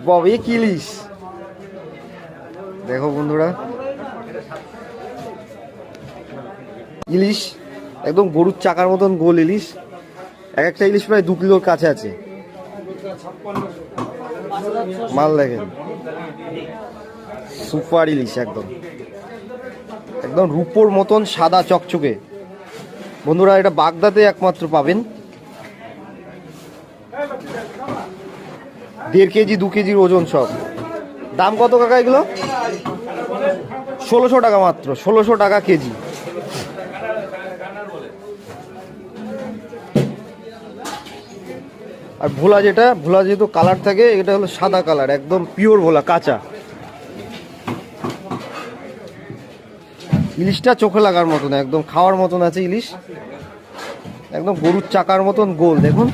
ববে কি ইলিশ দেখো বন্ধুরা, ইলিশ একদম গরুর চাকার মতন গোল ইলিশ। এক একটা ইলিশ প্রায় 2 কিলোর কাছে আছে। মাল দেখেন, সুপার ইলিশ, একদম একদম রূপোর মতন সাদা চকচকে। বন্ধুরা এটা বাগদাতে একমাত্র পাবেন। 1.5 কেজি 2 কেজির ওজন সব। দাম কত কাকা এগুলো? 1600 টাকা মাত্র, 1600 টাকা কেজি। আর ভোলা যেহেতু কালার থাকে, এটা হলো সাদা কালার, একদম পিওর ভোলা, কাঁচা। ইলিশটা চোখে লাগার মতন, একদম খাওয়ার মতন আছে ইলিশ, একদম গরুর চাকার মতন গোল দেখুন।